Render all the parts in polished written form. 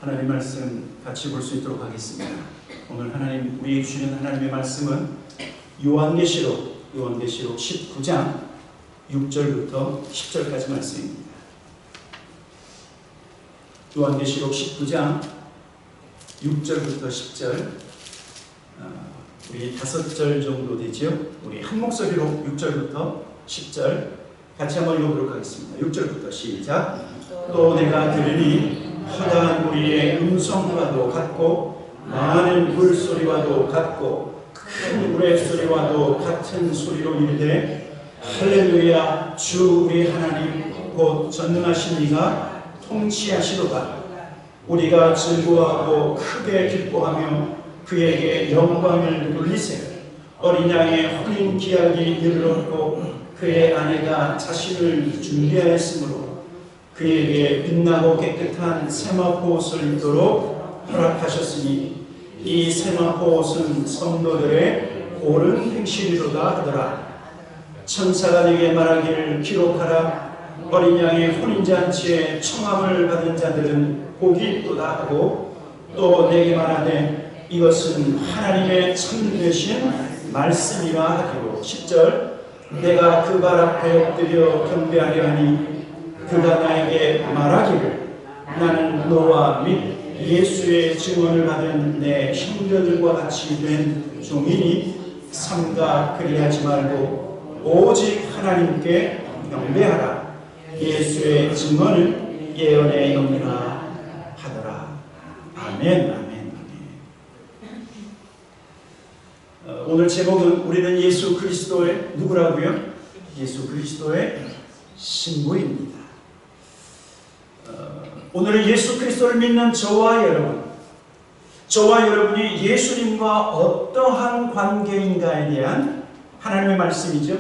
하나님의 말씀 같이 볼 수 있도록 하겠습니다. 오늘 하나님 우리에게 주시는 하나님의 말씀은 요한계시록 19장 6절부터 10절까지 말씀입니다. 요한계시록 19장 6절부터 10절, 우리 5절 정도 되죠. 우리 한 목소리로 6절부터 10절 같이 한번 읽어보도록 하겠습니다. 6절부터 시작. 또 내가 들으니 허다한 무리의 음성과도 같고 많은 물소리와도 같고 큰 우레소리와도 같은 소리로 이르되 할렐루야, 주 우리 하나님 곧 전능하신 이가 통치하시도다. 우리가 즐거워하고 크게 기뻐하며 그에게 영광을 돌리세. 어린 양의 혼인 기약이 이르렀고 그의 아내가 자신을 준비하였으므로 그에게 빛나고 깨끗한 세마포 옷을 입도록 허락하셨으니 이 세마포 옷은 성도들의 옳은 행실이로다 하더라. 천사가 내게 말하기를 기록하라. 어린 양의 혼인잔치에 청함을 받은 자들은 복이 있도다 하고 또 내게 말하되 이것은 하나님의 참되신 말씀이라 하기로. 10절. 내가 그 발 앞에 엎드려 경배하려 하니 그가 나에게 말하기를 나는 너와 및 예수의 증언을 받은 내 형제들과 같이 된 종이니 삼가 그리하지 말고 오직 하나님께 경배하라. 예수의 증언은 예언의 영이라 하더라. 아멘, 아멘, 아멘. 오늘 제목은 우리는 예수 그리스도의 누구라고요? 예수 그리스도의 신부입니다. 오늘은 예수 그리스도를 믿는 저와 여러분이 예수님과 어떠한 관계인가에 대한 하나님의 말씀이죠.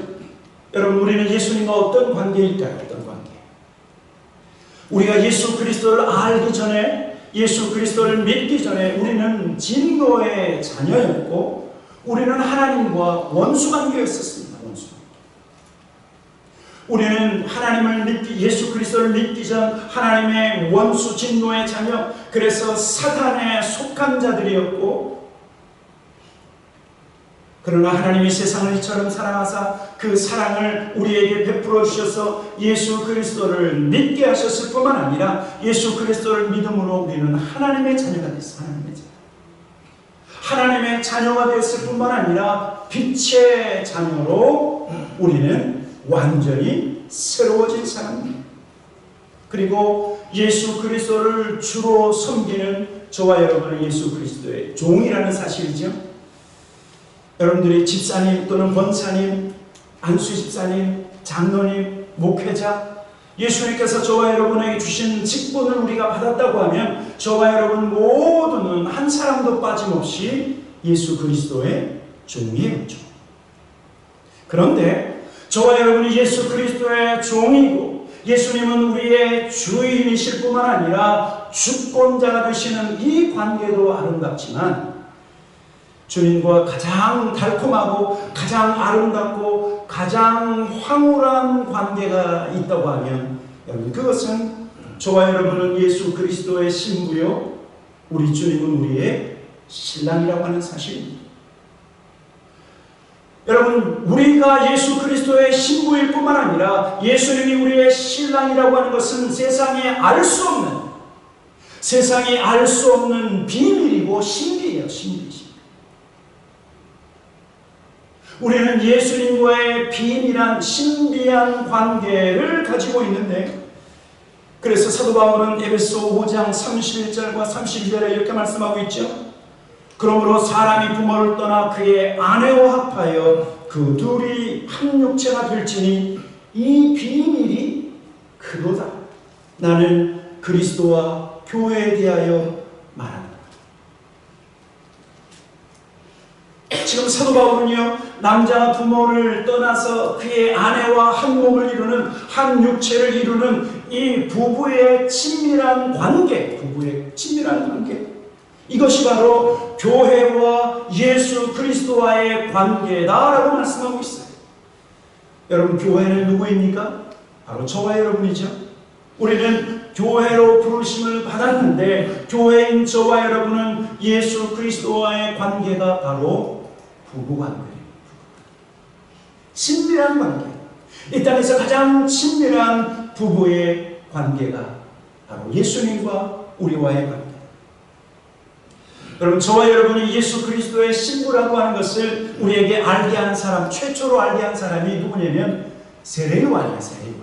여러분, 우리는 예수님과 어떤 관계일까요? 어떤 관계? 우리가 예수 그리스도를 알기 전에, 예수 그리스도를 믿기 전에 우리는 진노의 자녀였고 우리는 하나님과 원수 관계였었습니다. 우리는 하나님을 믿기, 예수 그리스도를 믿기 전 하나님의 원수, 진노의 자녀, 그래서 사탄에 속한 자들이었고, 그러나 하나님이 세상을 이처럼 사랑하사 그 사랑을 우리에게 베풀어 주셔서 예수 그리스도를 믿게 하셨을 뿐만 아니라 예수 그리스도를 믿음으로 우리는 하나님의 자녀가 됐어요. 하나님의 자녀가 됐을 뿐만 아니라 빛의 자녀로 우리는 완전히 새로워진 사람입니다. 그리고 예수 그리스도를 주로 섬기는 저와 여러분은 예수 그리스도의 종이라는 사실이죠. 여러분들이 집사님 또는 권사님, 안수 집사님, 장로님, 목회자, 예수님께서 저와 여러분에게 주신 직분을 우리가 받았다고 하면 저와 여러분 모두는 한 사람도 빠짐없이 예수 그리스도의 종이에요. 그런데 저와 여러분이 예수 그리스도의 종이고 예수님은 우리의 주인이실 뿐만 아니라 주권자가 되시는 이 관계도 아름답지만 주님과 가장 달콤하고 가장 아름답고 가장 황홀한 관계가 있다고 하면 여러분, 그것은 저와 여러분은 예수 그리스도의 신부요 우리 주님은 우리의 신랑이라고 하는 사실입니다. 여러분, 우리가 예수 그리스도의 신부일 뿐만 아니라 예수님이 우리의 신랑이라고 하는 것은 세상이 알 수 없는 비밀이고 신비예요. 우리는 예수님과의 비밀한 신비한 관계를 가지고 있는데, 그래서 사도 바울은 에베소 5장 31절과 32절에 이렇게 말씀하고 있죠. 그러므로 사람이 부모를 떠나 그의 아내와 합하여 그 둘이 한 육체가 될지니 이 비밀이 그도다. 나는 그리스도와 교회에 대하여 말한다. 지금 사도 바울은요, 남자가 부모를 떠나서 그의 아내와 한 몸을 이루는, 한 육체를 이루는 이 부부의 친밀한 관계, 이것이 바로 교회와 예수 그리스도와의 관계다라고 말씀하고 있어요. 여러분, 교회는 누구입니까? 바로 저와 여러분이죠. 우리는 교회로 부르심을 받았는데 교회인 저와 여러분은 예수 그리스도와의 관계가 바로 부부 관계입니다. 친밀한 관계. 이 땅에서 가장 친밀한 부부의 관계가 바로 예수님과 우리와의 관계. 여러분, 저와 여러분이 예수 그리스도의 신부라고 하는 것을 우리에게 알게 한 사람, 최초로 알게 한 사람이 누구냐면 세례요한이에요. 세례요한.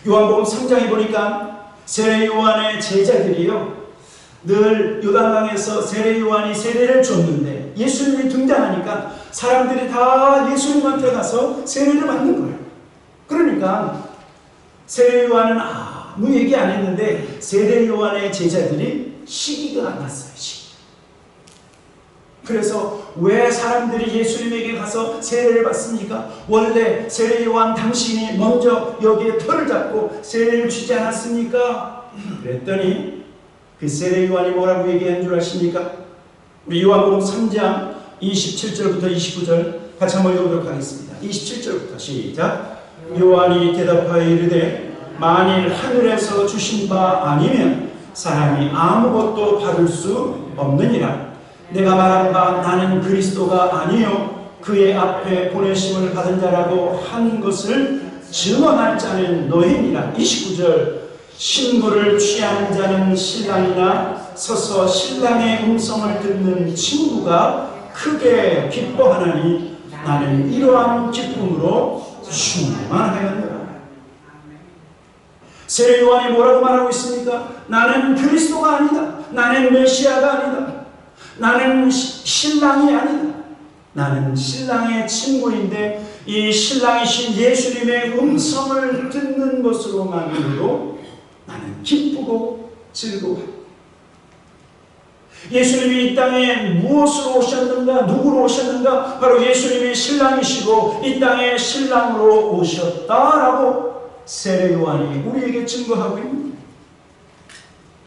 요한복음 3장에 보니까 세례요한의 제자들이요, 늘 요단강에서 세례요한이 세례를 줬는데 예수님이 등장하니까 사람들이 다 예수님한테 가서 세례를 받는 거예요. 그러니까 세례요한은 아무 얘기 안 했는데 세례요한의 제자들이 시기가 안 났어요. 시기. 그래서 왜 사람들이 예수님에게 가서 세례를 받습니까? 원래 세례요한 당신이 먼저 여기에 털을 잡고 세례를 주지 않았습니까? 그랬더니 그 세례요한이 뭐라고 얘기한 줄 아십니까? 우리 요한복음 3장 27절부터 29절 같이 한번 읽어보도록 하겠습니다. 27절부터 시작. 요한이 대답하여 이르되 만일 하늘에서 주신 바 아니면 사람이 아무것도 받을 수 없느니라. 내가 말한 바 나는 그리스도가 아니요 그의 앞에 보내심을 받은 자라고 한 것을 증언할 자는 너희니라. 29절. 신부를 취하는 자는 신랑이나 서서 신랑의 음성을 듣는 친구가 크게 기뻐하나니 나는 이러한 기쁨으로 충만하였노라. 세례요한이 뭐라고 말하고 있습니까? 나는 그리스도가 아니다. 나는 메시아가 아니다. 나는 신랑이 아니다. 나는 신랑의 친구인데 이 신랑이신 예수님의 음성을 듣는 것으로만으로도 나는 기쁘고 즐거워. 예수님이 이 땅에 무엇으로 오셨는가? 누구로 오셨는가? 바로 예수님이 신랑이시고 이 땅에 신랑으로 오셨다라고 세례요한이 우리에게 증거하고 있습니다.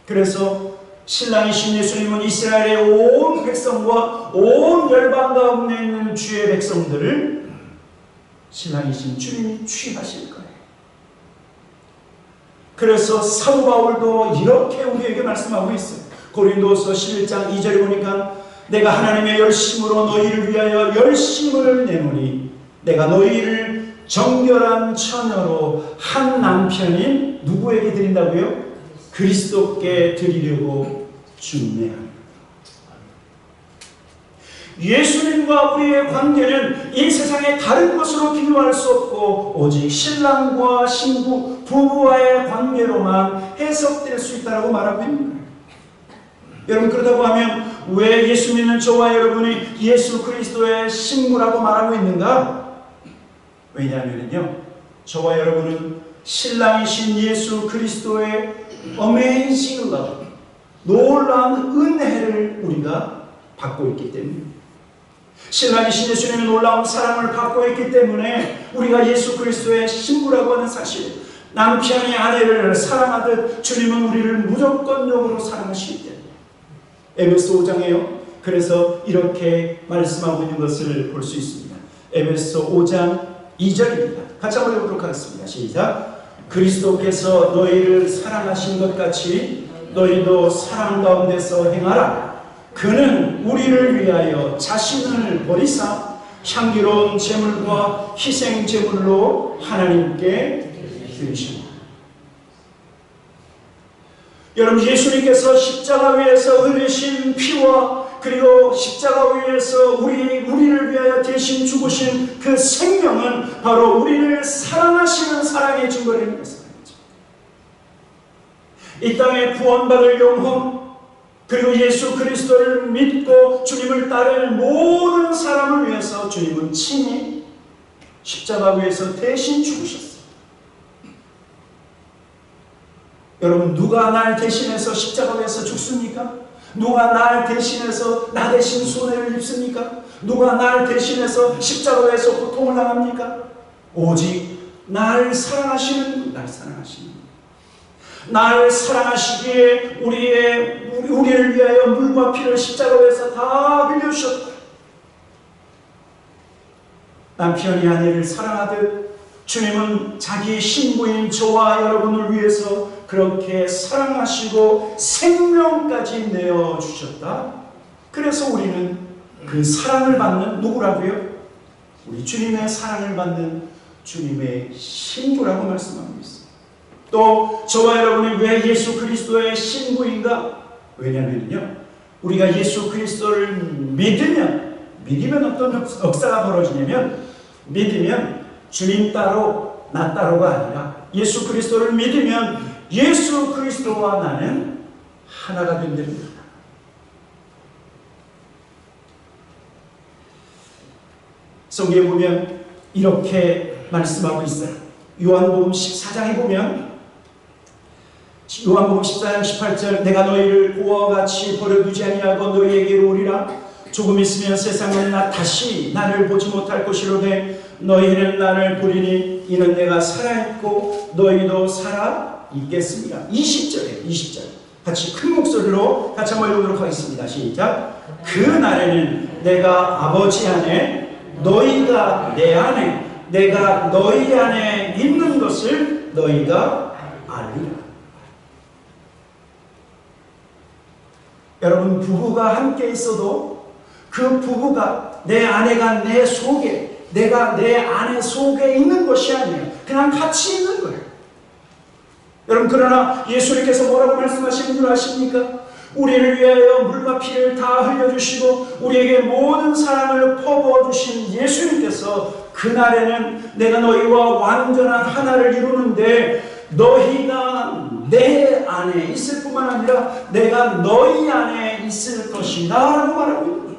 그래서 신랑이신 예수님은 이스라엘의 온 백성과 온 열방 가운데 있는 주의 백성들을 신랑이신 주님이 취하실 거예요. 그래서 사도 바울도 이렇게 우리에게 말씀하고 있어요. 고린도서 11장 2절에 보니까 내가 하나님의 열심으로 너희를 위하여 열심을 내노니 내가 너희를 정결한 처녀로 한 남편인 누구에게 드린다고요? 그리스도께 드리려고 준비합니다. 예수님과 우리의 관계는 이 세상의 다른 것으로 비교할 수 없고 오직 신랑과 신부, 부부와의 관계로만 해석될 수 있다고 말하고 있습니다. 여러분, 그렇다고 하면 왜 예수 믿는 저와 여러분이 예수 그리스도의 신부라고 말하고 있는가? 왜냐하면요, 저와 여러분은 신랑이신 예수 그리스도의 어메이징 러브, 놀라운 은혜를 우리가 받고 있기 때문입니다. 신랑이신 예수님의 놀라운 사랑을 받고 있기 때문에 우리가 예수 그리스도의 신부라고 하는 사실, 남편이 아내를 사랑하듯 주님은 우리를 무조건적으로 사랑하시기 때문에 에베소 5장에요. 그래서 이렇게 말씀하고 있는 것을 볼 수 있습니다. 에베소 5장 2절입니다. 같이 한번 읽어보도록 하겠습니다. 시작. 그리스도께서 너희를 사랑하신 것 같이 너희도 사랑 가운데서 행하라. 그는 우리를 위하여 자신을 버리사 향기로운 제물과 희생 제물로 하나님께 드리십니다. 여러분, 예수님께서 십자가 위에서 흘리신 피와 그리고 십자가 위에서 우리를 위하여 대신 죽으신 그 생명은 바로 우리를 사랑하시는 사랑의 증거입니다. 이 땅에 구원받을 영혼, 그리고 예수 그리스도를 믿고 주님을 따를 모든 사람을 위해서 주님은 친히 십자가 위에서 대신 죽으셨어요. 여러분, 누가 날 대신해서 십자가 위에서 죽습니까? 누가 날 대신해서 나 대신 손해를 입습니까? 누가 날 대신해서 십자가 위에서 고통을 당합니까? 오직 날 사랑하시는, 날 사랑하시기에 우리를 위하여 물과 피를 십자가 위에서 다 흘려주셨다. 남편이 아내를 사랑하듯 주님은 자기 신부인 저와 여러분을 위해서 그렇게 사랑하시고 생명까지 내어주셨다. 그래서 우리는 그 사랑을 받는 누구라고요? 우리 주님의 사랑을 받는 주님의 신부라고 말씀하고 있습니다. 또 저와 여러분이 왜 예수 그리스도의 신부인가? 왜냐면요, 우리가 예수 그리스도를 믿으면 어떤 역사가 벌어지냐면, 믿으면 주님 따로 나 따로가 아니라 예수 그리스도를 믿으면 예수 그리스도와 나는 하나가 된답니다. 성경에 보면 이렇게 말씀하고 있어요. 요한복음 14장에 보면, 요한복음 14장 18절, 내가 너희를 고아와 같이 버려두지 아니하고 너희에게로 오리라. 조금 있으면 세상은 다시 나를 보지 못할 것이로되 너희는 나를 보리니 이는 내가 살아있고 너희도 살아있겠습니다. 20절 같이 큰 목소리로 같이 한번 읽도록 하겠습니다. 시작. 그 날에는 내가 아버지 안에 너희가 내 안에 내가 너희 안에 있는 것을 너희가 알리라. 여러분, 부부가 함께 있어도 그 부부가 내 아내가 내 속에, 내가 내 아내 속에 있는 것이 아니에요. 그냥 같이 있는 거예요. 여러분, 그러나 예수님께서 뭐라고 말씀하시는 줄 아십니까? 우리를 위하여 물과 피를 다 흘려주시고 우리에게 모든 사랑을 퍼부어주신 예수님께서 그날에는 내가 너희와 완전한 하나를 이루는데 너희가 내 안에 있을 뿐만 아니라 내가 너희 안에 있을 것이다 라고 말하고 있는 거예요.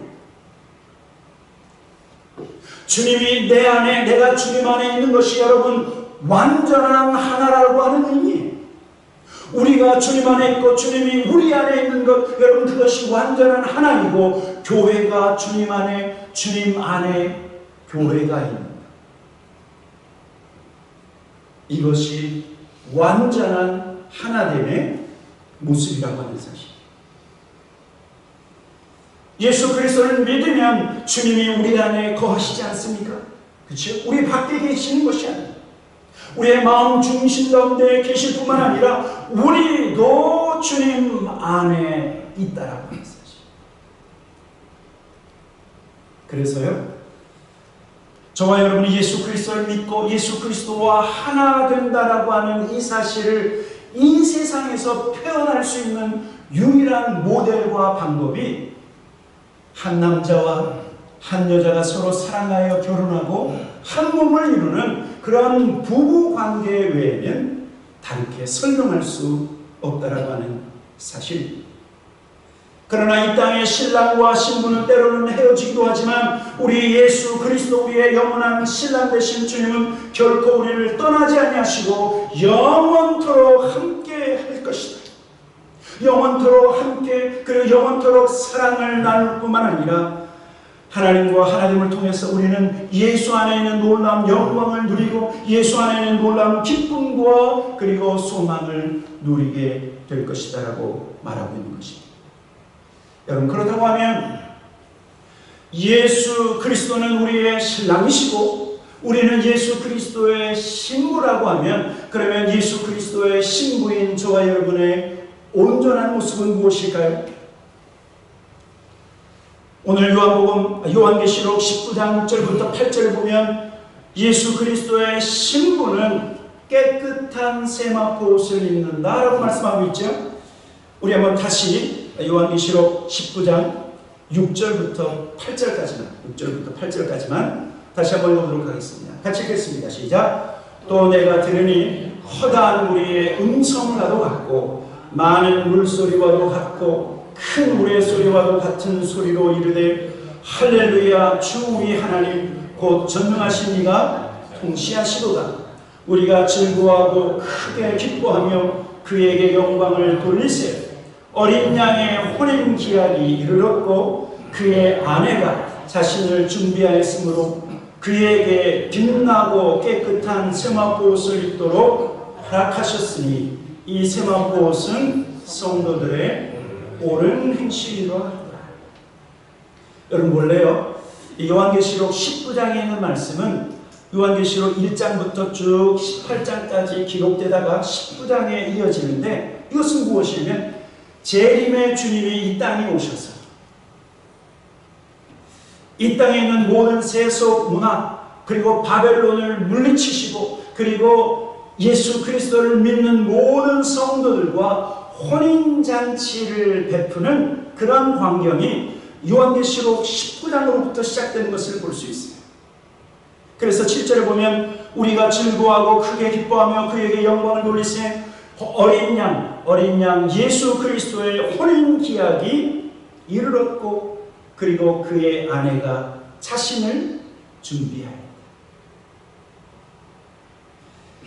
주님이 내 안에, 내가 주님 안에 있는 것이 여러분 완전한 하나라고 하는 의미예요. 우리가 주님 안에 있고 주님이 우리 안에 있는 것, 여러분 그것이 완전한 하나이고, 교회가 주님 안에, 주님 안에 교회가 있는 것, 이것이 완전한 하나됨의 모습이라고 하는 사실. 예수 그리스도를 믿으면 주님이 우리 안에 거하시지 않습니까? 그렇죠? 우리 밖에 계시는 것이 아니에요. 우리의 마음 중심 가운데 계실 뿐만 아니라 우리도 주님 안에 있다라고 하는 사실. 그래서요, 저와 여러분이 예수 그리스도를 믿고 예수 그리스도와 하나 된다라고 하는 이 사실을 이 세상에서 표현할 수 있는 유일한 모델과 방법이 한 남자와 한 여자가 서로 사랑하여 결혼하고 한 몸을 이루는 그러한 부부 관계 외에는 다르게 설명할 수 없다라고 하는 사실. 그러나 이 땅의 신랑과 신부는 때로는 헤어지기도 하지만 우리 예수 그리스도, 우리의 영원한 신랑 되신 주님은 결코 우리를 떠나지 아니하시고 영원토록 함께 할 것이다. 영원토록 함께, 그리고 영원토록 사랑을 나눌 뿐만 아니라 하나님과 하나님을 통해서 우리는 예수 안에 있는 놀라운 영광을 누리고 예수 안에 있는 놀라운 기쁨과 그리고 소망을 누리게 될 것이다 라고 말하고 있는 것입니다. 여러분, 그렇다고 하면 예수 그리스도는 우리의 신랑이시고 우리는 예수 그리스도의 신부라고 하면, 그러면 예수 그리스도의 신부인 저와 여러분의 온전한 모습은 무엇일까요? 오늘 요한계시록 19장 6절부터 8절을 보면 예수 그리스도의 신부는 깨끗한 세마포 옷을 입는다라고 말씀하고 있죠. 우리 한번 다시 요한계시록 19장 6절부터 8절까지만 다시 한번 읽어보도록 하겠습니다. 같이 읽겠습니다. 시작. 또 내가 들으니 허다한 무리의 음성과도 같고 많은 물소리와도 같고 큰 물의 소리와도 같은 소리로 이르되 할렐루야, 주 우리 하나님 곧 전능하신 이가 통치하시도다. 우리가 즐거워하고 크게 기뻐하며 그에게 영광을 돌리세. 어린 양의 혼인 기한이 이르렀고 그의 아내가 자신을 준비하였으므로 그에게 빛나고 깨끗한 세마포 옷을 입도록 허락하셨으니 이 세마포 옷은 성도들의 옳은 행실이라 하더라. 여러분, 원래요, 이 요한계시록 19장에 있는 말씀은 요한계시록 1장부터 쭉 18장까지 기록되다가 19장에 이어지는데, 이것은 무엇이냐면 재림의 주님이 이 땅에 오셔서 이 땅에 있는 모든 세속 문화, 그리고 바벨론을 물리치시고, 그리고 예수 그리스도를 믿는 모든 성도들과 혼인잔치를 베푸는 그런 광경이 요한계시록 19장으로부터 시작되는 것을 볼 수 있어요. 그래서 7절에 보면 우리가 즐거워하고 크게 기뻐하며 그에게 영광을 돌리세 어린 양 예수 그리스도의 혼인 기약이 이르렀고, 그리고 그의 아내가 자신을 준비하였다.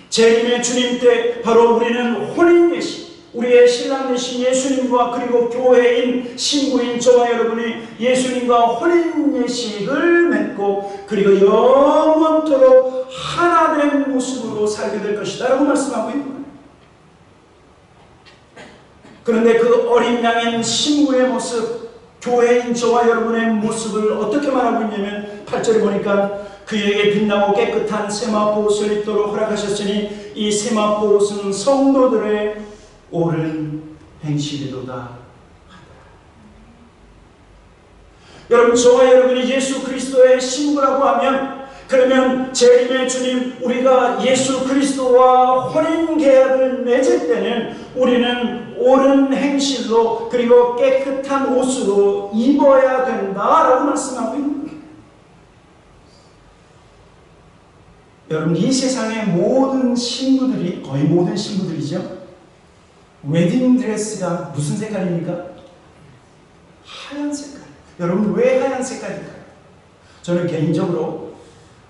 재림의 주님 때 바로 우리는 혼인 예식, 우리의 신랑 되신 예수님과 그리고 교회인 신부인 저와 여러분이 예수님과 혼인 예식을 맺고, 그리고 영원토록 하나 된 모습으로 살게 될 것이다 라고 말씀하고 있는 거예요. 그런데 그 어린 양인 신부의 모습, 교회인 저와 여러분의 모습을 어떻게 말하고 있냐면 8절에 보니까 그에게 빛나고 깨끗한 세마포 옷을 입도록 허락하셨으니 이 세마포 옷은 성도들의 옳은 행실이로다 하더라. 여러분, 저와 여러분이 예수 그리스도의 신부라고 하면, 그러면 재림의 주님, 우리가 예수 그리스도와 혼인 계약을 맺을 때는 우리는 옳은 행실로, 그리고 깨끗한 옷으로 입어야 된다라고 말씀하고 있는 거예요. 여러분, 이 세상의 모든 신부들이, 거의 모든 신부들이죠, 웨딩드레스가 무슨 색깔입니까? 하얀 색깔. 여러분, 왜 하얀 색깔일까요? 저는 개인적으로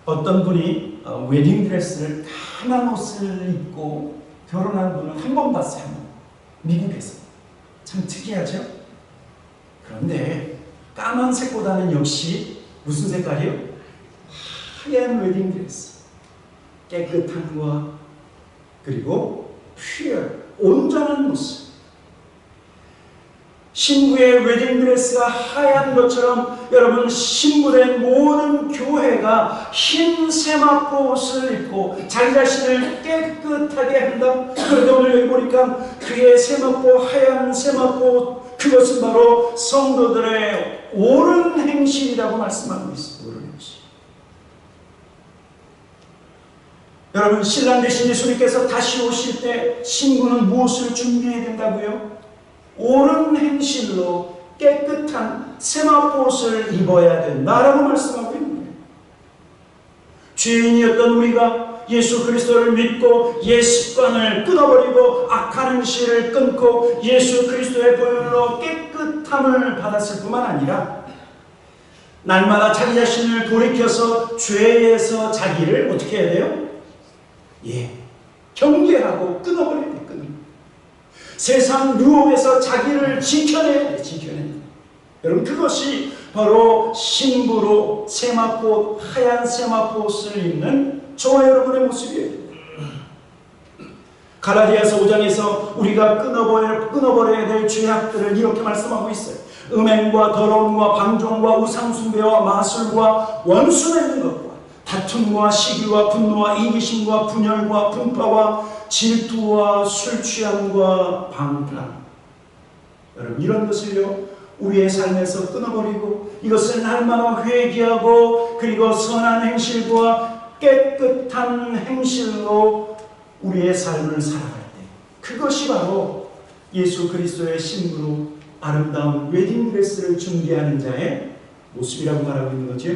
어떤 분이 웨딩드레스를 까만 옷을 입고 결혼한 분을 한 번 봤어요. 미국에서. 참 특이하죠? 그런데 까만색보다는 역시 무슨 색깔이요? 하얀 웨딩드레스. 깨끗함과 그리고 pure, 온전한 모습. 신부의 웨딩드레스가 하얀 것처럼 여러분, 신부된 모든 교회가 흰 세마포 옷을 입고 자기 자신을 깨끗하게 한다. 그런데 오늘 여기 보니까 그의 세마포, 하얀 세마포, 그것은 바로 성도들의 옳은 행실이라고 말씀하고 있습니다. 옳은 행실. 여러분, 신랑 되신 예수님께서 다시 오실 때 신부는 무엇을 준비해야 된다고요? 옳은 행실로 깨끗한 세마포 옷을 입어야 된다라고 말씀하고 있는 거예요. 죄인이었던 우리가 예수 그리스도를 믿고 옛 습관을 끊어버리고 악한 행실을 끊고 예수 그리스도의 보혈로 깨끗함을 받았을 뿐만 아니라 날마다 자기 자신을 돌이켜서 죄에서 자기를 어떻게 해야 돼요? 경계하고 끊어버려야 돼. 세상 유혹에서 자기를 지켜내야 돼. 지켜내야 돼. 여러분, 그것이 바로 신부로 세마포, 하얀 세마포 옷을 입는 저와 여러분의 모습이에요. 갈라디아서 5장에서 우리가 끊어버려야 될 죄악들을 이렇게 말씀하고 있어요. 음행과 더러움과 방종과 우상숭배와 마술과 원수 맺는 것과 다툼과 시기와 분노와 이기심과 분열과 분파와 질투와 술 취함과 방탕. 여러분, 이런 것을요 우리의 삶에서 끊어버리고 이것을 날마다 회개하고 그리고 선한 행실과 깨끗한 행실로 우리의 삶을 살아갈 때, 그것이 바로 예수 그리스도의 신부로 아름다운 웨딩드레스를 준비하는 자의 모습이라고 말하고 있는 거죠.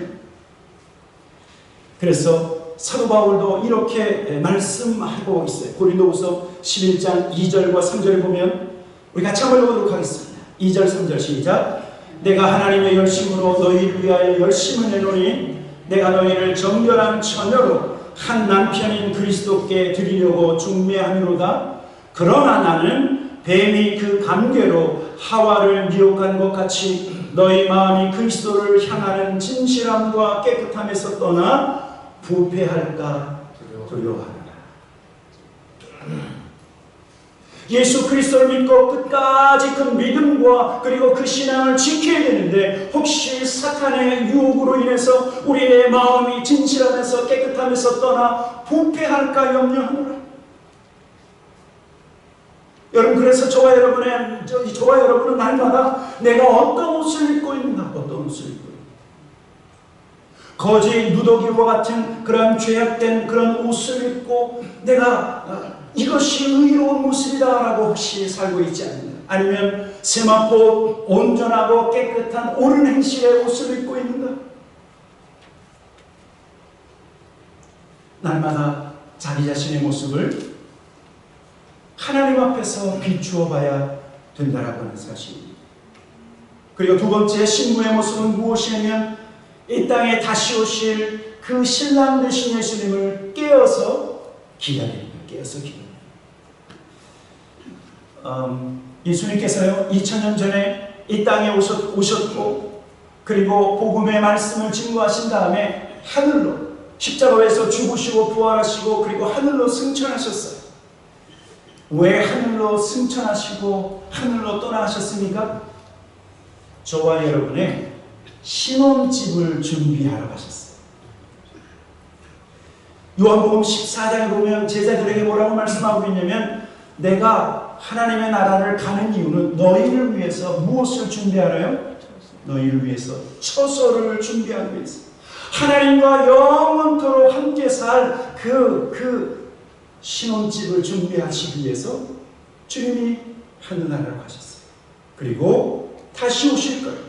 그래서 사도 바울도 이렇게 말씀하고 있어요. 고린도후서 11장 2절과 3절을 보면 우리 같이 한번 읽어보도록 하겠습니다. 2절 3절 시작. 내가 하나님의 열심으로 너희를 위하여 열심을 내노니 내가 너희를 정결한 처녀로 한 남편인 그리스도께 드리려고 중매하노로다. 그러나 나는 뱀이 그 감궤로 하와를 미혹한 것 같이 너희 마음이 그리스도를 향하는 진실함과 깨끗함에서 떠나 부패할까 두려워하노라. 예수 그리스도를 믿고 끝까지 그 믿음과 그리고 그 신앙을 지켜야 되는데 혹시 사탄의 유혹으로 인해서 우리의 마음이 진실하면서 깨끗하면서 떠나 부패할까 염려하노라. 여러분, 그래서 저와 여러분은 날마다 내가 어떤 옷을 입고 있는가, 어떤 옷을 입고 있는가. 거짓 누더기와 같은 그런 죄악된 그런 옷을 입고 내가 이것이 의로운 모습이다라고 혹시 살고 있지 않는가? 아니면 세마포 온전하고 깨끗한 옳은 행실의 옷을 입고 있는가? 날마다 자기 자신의 모습을 하나님 앞에서 비추어 봐야 된다라고 하는 사실입니다. 그리고 두 번째, 신부의 모습은 무엇이냐면 이 땅에 다시 오실 그 신랑 되신 예수님을 깨어서 기다리는 거예요. 깨어서 기다리는 거예요. 예수님께서요 2000년 전에 이 땅에 오셨고 그리고 복음의 말씀을 증거하신 다음에 하늘로 십자가에서 죽으시고 부활하시고 그리고 하늘로 승천하셨어요. 왜 하늘로 승천하시고 하늘로 떠나셨습니까? 저와 여러분의 신혼집을 준비하러 가셨어요. 요한복음 14장에 보면 제자들에게 뭐라고 말씀하고 있냐면 내가 하나님의 나라를 가는 이유는 너희를 위해서 무엇을 준비하라요? 너희를 위해서 처소를 준비하기 위해서 하나님과 영원토록 함께 살 그 신혼집을 준비하시기 위해서 주님이 하늘나라로 가셨어요. 그리고 다시 오실 거예요.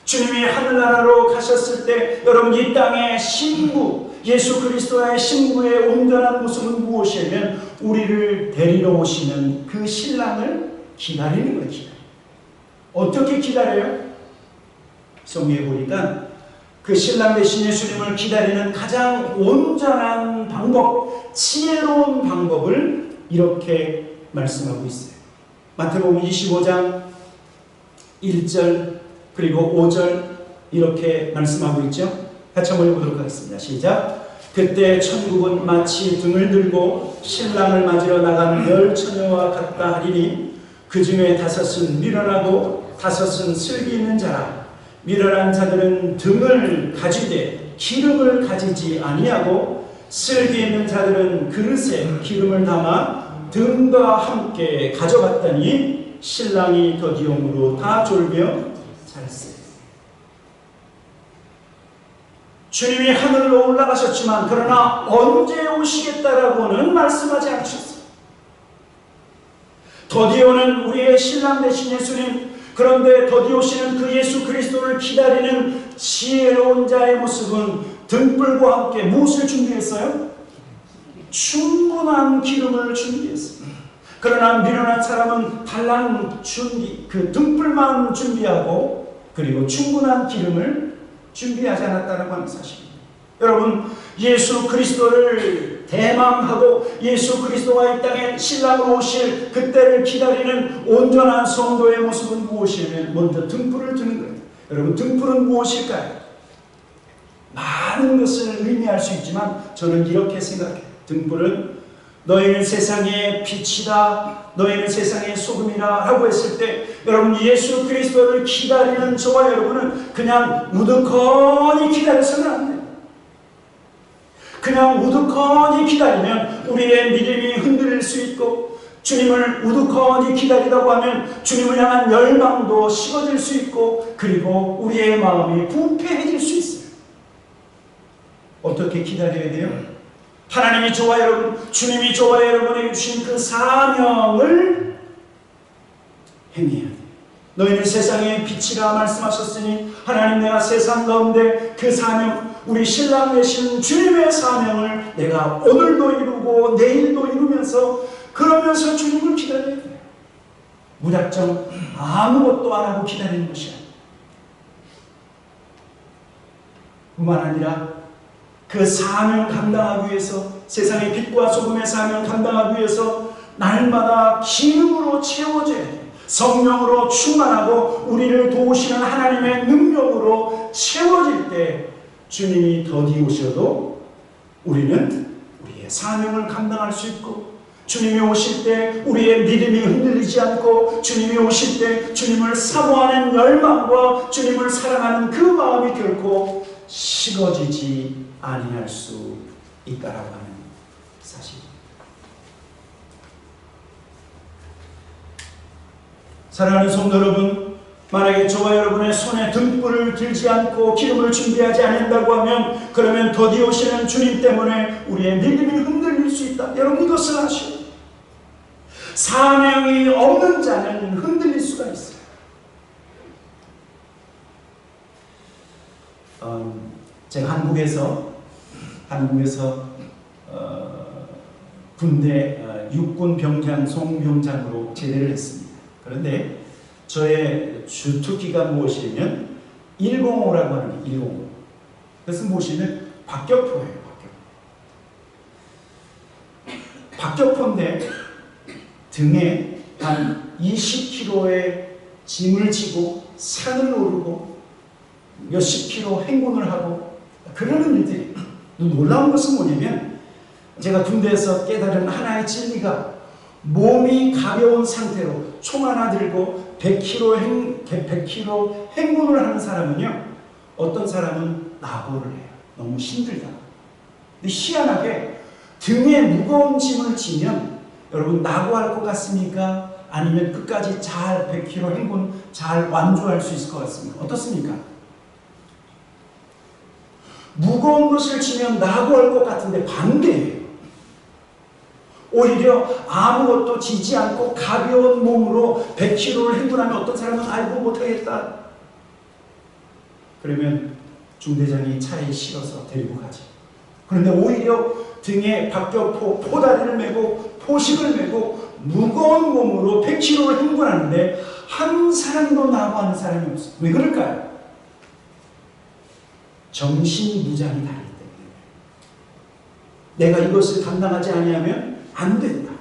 주님이 하늘나라로 가셨을 때 여러분 이 땅의 신부 예수 그리스도의 신부의 온전한 모습은 무엇이냐면 우리를 데리러 오시는 그 신랑을 기다리는 거예요. 기다려. 어떻게 기다려요? 성경에 보니까 그 신랑 되신 예수님을 기다리는 가장 온전한 방법, 지혜로운 방법을 이렇게 말씀하고 있어요. 마태복음 25장 1절 그리고 5절 이렇게 말씀하고 있죠. 같이 한번 읽어보도록 하겠습니다. 시작. 그때 천국은 마치 등을 들고 신랑을 맞으러 나가는 열 처녀와 같다 하리니 그 중에 5은 미련하고 5은 슬기 있는 자라. 미련한 자들은 등을 가지되 기름을 가지지 아니하고 슬기 있는 자들은 그릇에 기름을 담아 등과 함께 가져갔더니 신랑이 더디움으로 다 졸며 잤어요. 주님이 하늘로 올라가셨지만 그러나 언제 오시겠다라고는 말씀하지 않으셨어요. 더디오는 우리의 신랑 되신 예수님, 그런데 더디 오시는 그 예수 그리스도를 기다리는 지혜로운 자의 모습은 등불과 함께 무엇을 준비했어요? 충분한 기름을 준비했어요. 그러나 미련한 사람은 달랑 그 등불만 준비하고 그리고 충분한 기름을 준비하지 않았다는 하는 사실입니다. 여러분, 예수 그리스도를 대망하고 예수 그리스도가 이 땅에 신랑으로 오실 그때를 기다리는 온전한 성도의 모습은 무엇이냐면 먼저 등불을 드는 거예요. 여러분, 등불은 무엇일까요? 많은 것을 의미할 수 있지만 저는 이렇게 생각해요. 등불은 너희는 세상의 빛이다, 너희는 세상의 소금이다 라고 했을 때 여러분 예수 그리스도를 기다리는 저와 여러분은 그냥 우두커니 기다려서는 안 돼요. 그냥 우두커니 기다리면 우리의 믿음이 흔들릴 수 있고 주님을 우두커니 기다리다고 하면 주님을 향한 열망도 식어질 수 있고 그리고 우리의 마음이 부패해질 수 있어요. 어떻게 기다려야 돼요? 하나님이 저와 여러분, 주님이 저와 여러분에게 주신 그 사명을 행해야 돼요. 너희는 세상의 빛이라 말씀하셨으니 하나님 내가 세상 가운데 그 사명, 우리 신랑 되신 주님의 사명을 내가 오늘도 이루고 내일도 이루면서 그러면서 주님을 기다려야 돼요. 무작정 아무것도 안 하고 기다리는 것이 아니에요. 뿐만 아니라 그 사명 감당하기 위해서 세상의 빛과 소금의 사명 감당하기 위해서 날마다 기름으로 채워져야 돼요. 성령으로 충만하고 우리를 도우시는 하나님의 능력으로 채워질 때 주님이 더디 오셔도 우리는 우리의 사명을 감당할 수 있고 주님이 오실 때 우리의 믿음이 흔들리지 않고, 주님이 오실 때 주님을 사모하는 열망과 주님을 사랑하는 그 마음이 결코 식어지지 아니할 수 있다라고 하는 사실입니다. 사랑하는 성도 여러분, 만약에 저와 여러분의 손에 등불을 들지 않고 기름을 준비하지 않는다고 하면, 그러면 더디 오시는 주님 때문에 우리의 믿음이 흔들릴 수 있다. 여러분, 이것을 아시오. 사명이 없는 자는 흔들릴 수가 있어요. 제가 한국에서 군대 육군 병장 송병장으로 제대를 했습니다. 그런데 저의 주특기가 무엇이냐면 105라고 하는 105. 그것은 무엇이냐면 박격포예요. 박격포인데 등에 한 20kg의 짐을 지고 산을 오르고 몇십 킬로 행군을 하고 그러는 일들이. 놀라운 것은 뭐냐면, 제가 군대에서 깨달은 하나의 진리가, 몸이 가벼운 상태로 총 하나 들고 100kg 행군을 하는 사람은요, 어떤 사람은 낙오를 해요. 너무 힘들다. 근데 희한하게 등에 무거운 짐을 지면 여러분 낙오할 것 같습니까? 아니면 끝까지 잘 100km 행군 잘 완주할 수 있을 것 같습니까? 어떻습니까? 무거운 것을 지면 낙오할 것 같은데 반대예요. 오히려 아무것도 지지 않고 가벼운 몸으로 100km를 행군하면 어떤 사람은 아이고 못하겠다. 그러면 중대장이 차에 실어서 데리고 가지. 그런데 오히려 등에 박격포, 포다리를 메고 포식을 메고 무거운 몸으로 100km를 행군하는데 한 사람도 낙오하는 사람이 없어요. 왜 그럴까요? 정신무장이 다르기 때문에. 내가 이것을 감당하지 아니하면 안 된다.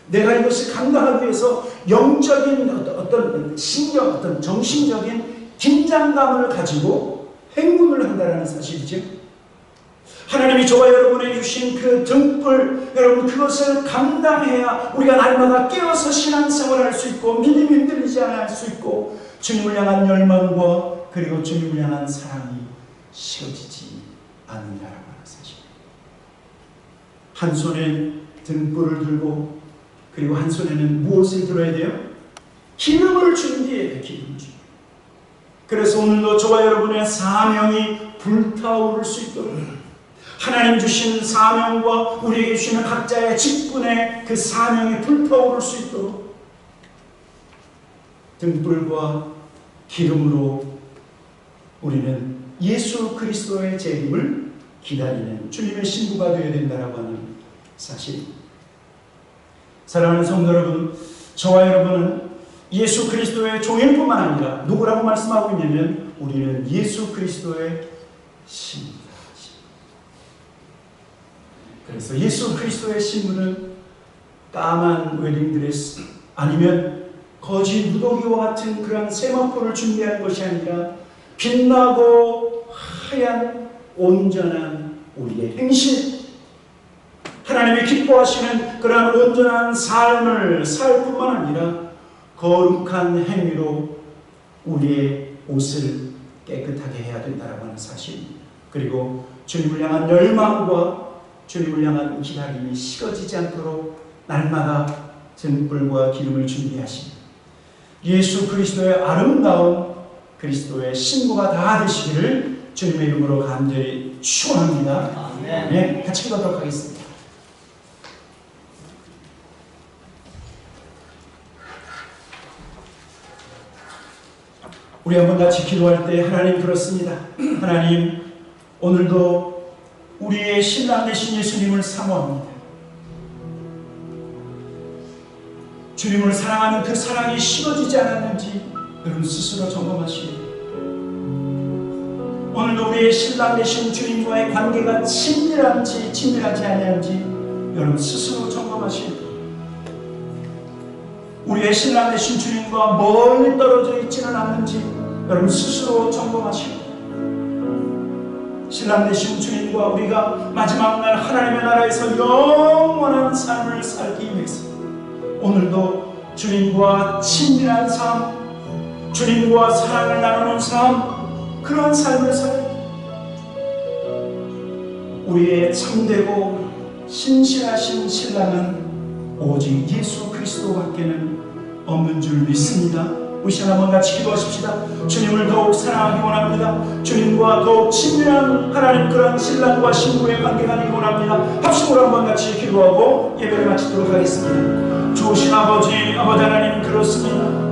내가 이것을 감당하기 위해서 영적인 어떤 신경, 어떤 정신적인 긴장감을 가지고 행군을 한다는 사실이죠. 하나님이 저와 여러분에 주신 그 등불, 여러분 그것을 감당해야 우리가 날마다 깨어서 신앙생활을 할 수 있고, 믿음이 흔들리지 않을 수 있고, 주님을 향한 열망과 그리고 주님을 향한 사랑이 식어지지 않는다라고 하는 사실. 한 손에 등불을 들고, 그리고 한 손에는 무엇을 들어야 돼요? 기름을 준비해야 돼요. 기름을 준비. 그래서 오늘도 저와 여러분의 사명이 불타오를 수 있도록, 하나님 주신 사명과 우리에게 주시는 각자의 직분의 그 사명이 불타오를 수 있도록 등불과 기름으로 우리는 예수 그리스도의 재림을 기다리는 주님의 신부가 되어야 된다고 하는 사실. 사랑하는 성도 여러분, 저와 여러분은 예수 그리스도의 종일 뿐만 아니라 누구라고 말씀하고 있냐면, 우리는 예수 그리스도의 신부다. 그래서 예수 그리스도의 신부는 까만 웨딩드레스 아니면 거지 무더기와 같은 그런 세마포를 준비하는 것이 아니라 빛나고 하얀 온전한 우리의 행실, 하나님이 기뻐하시는 그런 온전한 삶을 살 뿐만 아니라 거룩한 행위로 우리의 옷을 깨끗하게 해야 된다고 하는 사실, 그리고 주님을 향한 열망과 주님을 향한 기다림이 식어지지 않도록 날마다 등불과 기름을 준비하신 예수 그리스도의 아름다운 그리스도의 신부가 다 되시기를 주님의 이름으로 간절히 축원합니다. 네, 같이 기도하도록 하겠습니다. 우리 한번 같이 기도할 때, 하나님 그렇습니다. 하나님, 오늘도 우리의 신랑 되신 예수님을 사모합니다. 주님을 사랑하는 그 사랑이 식어지지 않았는지 여러분 스스로 점검하시고, 오늘도 우리의 신랑 되신 주님과의 관계가 친밀한지 친밀하지 아니한지 여러분 스스로 점검하시고, 우리의 신랑 되신 주님과 멀리 떨어져 있지는 않는지 여러분 스스로 점검하시고, 신랑 되신 주님과 우리가 마지막 날 하나님의 나라에서 영원한 삶을 살기 위해서 오늘도 주님과 친밀한 삶, 주님과 사랑을 나누는 삶, 그런 삶을 살아야 우리의 참되고 신실하신 신랑은 오직 예수 그리스도밖에는 없는 줄 믿습니다. 우리 시간 한번 같이 기도하십시다. 주님을 더욱 사랑하기 원합니다. 주님과 더욱 친밀한 하나님 그런 신랑과 신부의 관계가 되기 원합니다. 합심으로 한번 같이 기도하고 예배를 마치도록 하겠습니다. 좋으신 아버지 하나님 그렇습니다.